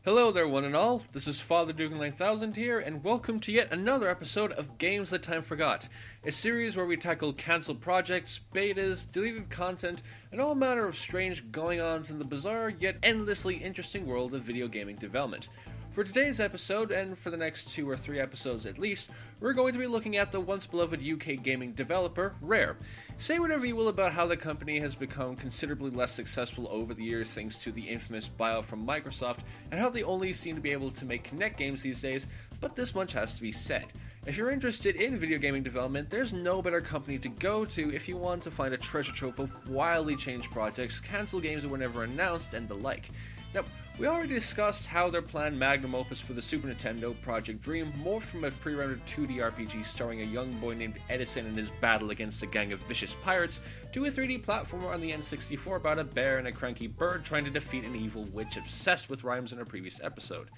Hello there, one and all. This is Father Dugan 9000 here, and welcome to yet another episode of Games That Time Forgot, a series where we tackle cancelled projects, betas, deleted content, and all manner of strange going-ons in the bizarre yet endlessly interesting world of video gaming development. For today's episode, and for the next 2 or 3 episodes at least, we're going to be looking at the once beloved UK gaming developer, Rare. Say whatever you will about how the company has become considerably less successful over the years thanks to the infamous buyout from Microsoft, and how they only seem to be able to make Kinect games these days, but this much has to be said. If you're interested in video gaming development, there's no better company to go to if you want to find a treasure trove of wildly changed projects, cancelled games that were never announced, and the like. Now, we already discussed how their planned magnum opus for the Super Nintendo, Project Dream, morphed from a pre-rendered 2D RPG starring a young boy named Edison in his battle against a gang of vicious pirates, to a 3D platformer on the N64 about a bear and a cranky bird trying to defeat an evil witch obsessed with rhymes in a previous episode.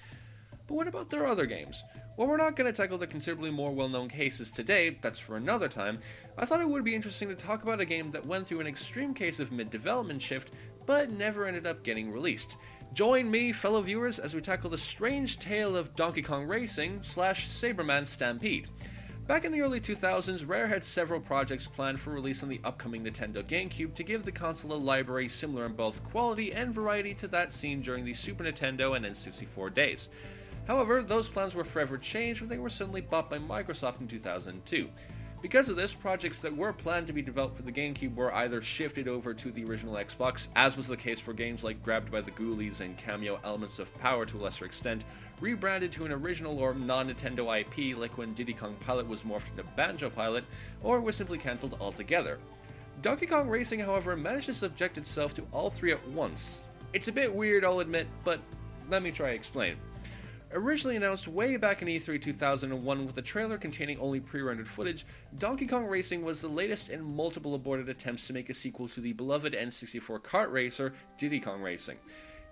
But what about their other games? While we're not going to tackle the considerably more well-known cases today, that's for another time, I thought it would be interesting to talk about a game that went through an extreme case of mid-development shift, but never ended up getting released. Join me, fellow viewers, as we tackle the strange tale of Donkey Kong Racing / Sabreman Stampede. Back in the early 2000s, Rare had several projects planned for release on the upcoming Nintendo GameCube to give the console a library similar in both quality and variety to that seen during the Super Nintendo and N64 days. However, those plans were forever changed when they were suddenly bought by Microsoft in 2002. Because of this, projects that were planned to be developed for the GameCube were either shifted over to the original Xbox, as was the case for games like Grabbed by the Ghoulies and Cameo Elements of Power to a lesser extent, rebranded to an original or non-Nintendo IP like when Diddy Kong Pilot was morphed into Banjo Pilot, or was simply cancelled altogether. Donkey Kong Racing, however, managed to subject itself to all three at once. It's a bit weird, I'll admit, but let me try to explain. Originally announced way back in E3 2001 with a trailer containing only pre-rendered footage, Donkey Kong Racing was the latest in multiple aborted attempts to make a sequel to the beloved N64 kart racer, Diddy Kong Racing.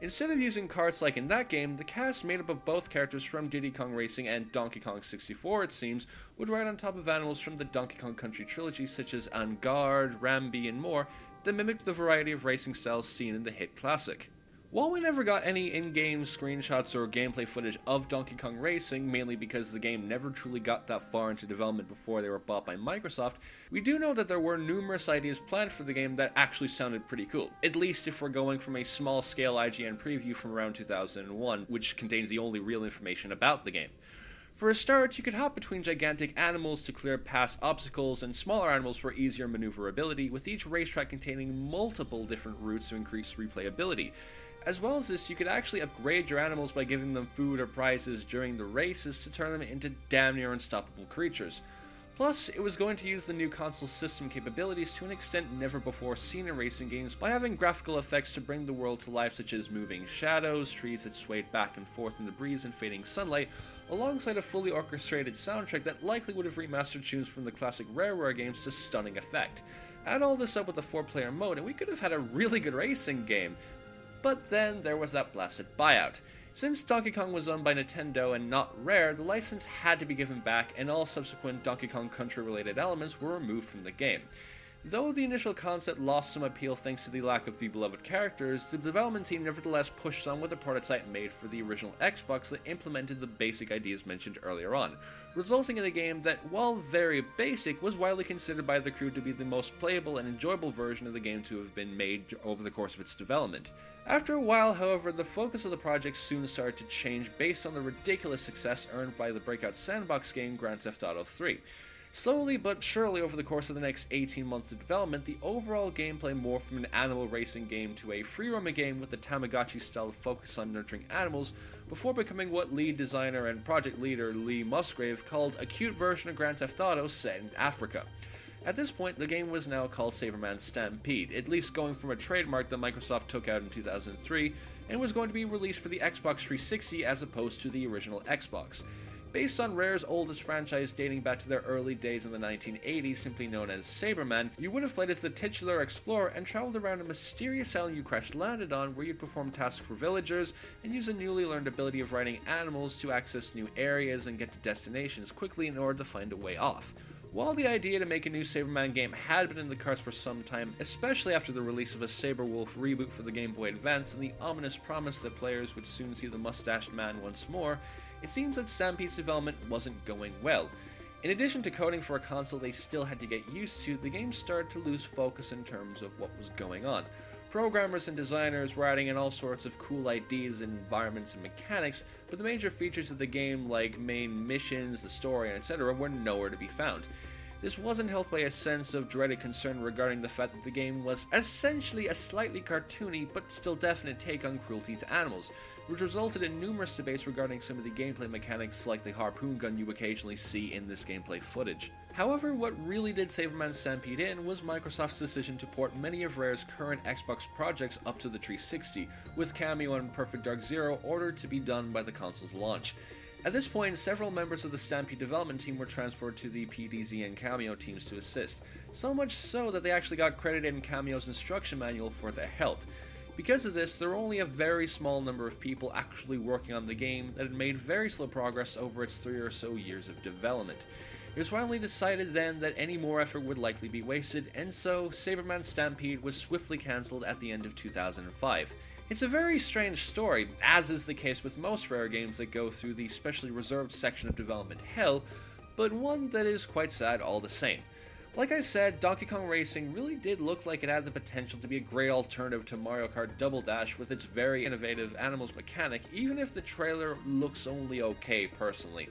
Instead of using karts like in that game, the cast made up of both characters from Diddy Kong Racing and Donkey Kong 64, it seems, would ride on top of animals from the Donkey Kong Country trilogy such as Angard, Rambi, and more that mimicked the variety of racing styles seen in the hit classic. While we never got any in-game screenshots or gameplay footage of Donkey Kong Racing, mainly because the game never truly got that far into development before they were bought by Microsoft, we do know that there were numerous ideas planned for the game that actually sounded pretty cool, at least if we're going from a small-scale IGN preview from around 2001, which contains the only real information about the game. For a start, you could hop between gigantic animals to clear past obstacles and smaller animals for easier maneuverability, with each racetrack containing multiple different routes to increase replayability. As well as this, you could actually upgrade your animals by giving them food or prizes during the races to turn them into damn near unstoppable creatures. Plus, it was going to use the new console's system capabilities to an extent never before seen in racing games by having graphical effects to bring the world to life such as moving shadows, trees that swayed back and forth in the breeze and fading sunlight, alongside a fully orchestrated soundtrack that likely would have remastered tunes from the classic Rare games to stunning effect. Add all this up with a 4-player mode and we could have had a really good racing game. But then there was that blasted buyout. Since Donkey Kong was owned by Nintendo and not Rare, the license had to be given back and all subsequent Donkey Kong Country related elements were removed from the game. Though the initial concept lost some appeal thanks to the lack of the beloved characters, the development team nevertheless pushed on with a prototype made for the original Xbox that implemented the basic ideas mentioned earlier on, resulting in a game that, while very basic, was widely considered by the crew to be the most playable and enjoyable version of the game to have been made over the course of its development. After a while, however, the focus of the project soon started to change based on the ridiculous success earned by the breakout sandbox game Grand Theft Auto 3. Slowly but surely over the course of the next 18 months of development, the overall gameplay morphed from an animal racing game to a free-roaming game with a Tamagotchi-style focus on nurturing animals, before becoming what lead designer and project leader Lee Musgrave called a cute version of Grand Theft Auto set in Africa. At this point, the game was now called Sabreman Stampede, at least going from a trademark that Microsoft took out in 2003, and was going to be released for the Xbox 360 as opposed to the original Xbox. Based on Rare's oldest franchise dating back to their early days in the 1980s, simply known as Sabreman, you would have played as the titular explorer and traveled around a mysterious island you crash-landed on where you'd perform tasks for villagers and use a newly learned ability of riding animals to access new areas and get to destinations quickly in order to find a way off. While the idea to make a new Sabreman game had been in the cards for some time, especially after the release of a Saberwolf reboot for the Game Boy Advance and the ominous promise that players would soon see the mustached man once more, it seems that Stampede's development wasn't going well. In addition to coding for a console they still had to get used to, the game started to lose focus in terms of what was going on. Programmers and designers were adding in all sorts of cool ideas, environments, and mechanics, but the major features of the game, like main missions, the story, and etc., were nowhere to be found. This wasn't helped by a sense of dreaded concern regarding the fact that the game was essentially a slightly cartoony but still definite take on cruelty to animals, which resulted in numerous debates regarding some of the gameplay mechanics like the harpoon gun you occasionally see in this gameplay footage. However, what really did Sabreman Stampede in was Microsoft's decision to port many of Rare's current Xbox projects up to the 360, with Cameo and Perfect Dark Zero ordered to be done by the console's launch. At this point, several members of the Stampede development team were transferred to the PDZ and Cameo teams to assist, so much so that they actually got credited in Cameo's instruction manual for their help. Because of this, there were only a very small number of people actually working on the game that had made very slow progress over its 3 or so years of development. It was finally decided then that any more effort would likely be wasted, and so Sabreman Stampede was swiftly cancelled at the end of 2005. It's a very strange story, as is the case with most Rare games that go through the specially reserved section of development hell, but one that is quite sad all the same. Like I said, Donkey Kong Racing really did look like it had the potential to be a great alternative to Mario Kart Double Dash with its very innovative animals mechanic, even if the trailer looks only okay personally.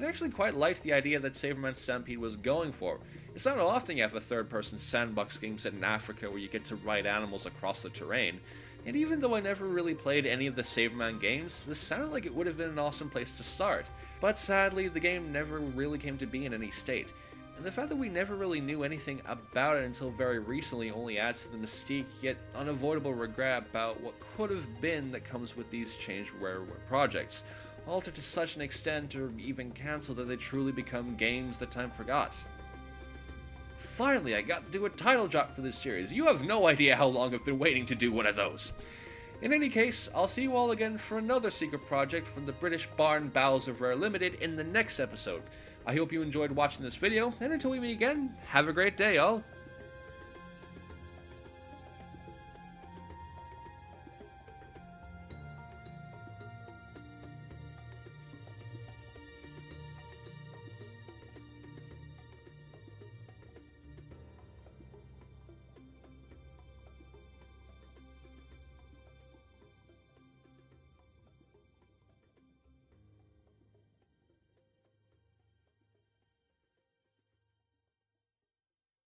I actually quite liked the idea that Sabreman Stampede was going for. It's not often you have a third-person sandbox game set in Africa where you get to ride animals across the terrain. And even though I never really played any of the Sabreman games, this sounded like it would have been an awesome place to start. But sadly, the game never really came to be in any state. And the fact that we never really knew anything about it until very recently only adds to the mystique yet unavoidable regret about what could have been that comes with these changed Rareware projects, altered to such an extent or even cancelled that they truly become games that time forgot. Finally, I got to do a title drop for this series. You have no idea how long I've been waiting to do one of those. In any case, I'll see you all again for another secret project from the British barn bowels of Rare Ltd in the next episode. I hope you enjoyed watching this video, and until we meet again, have a great day, all.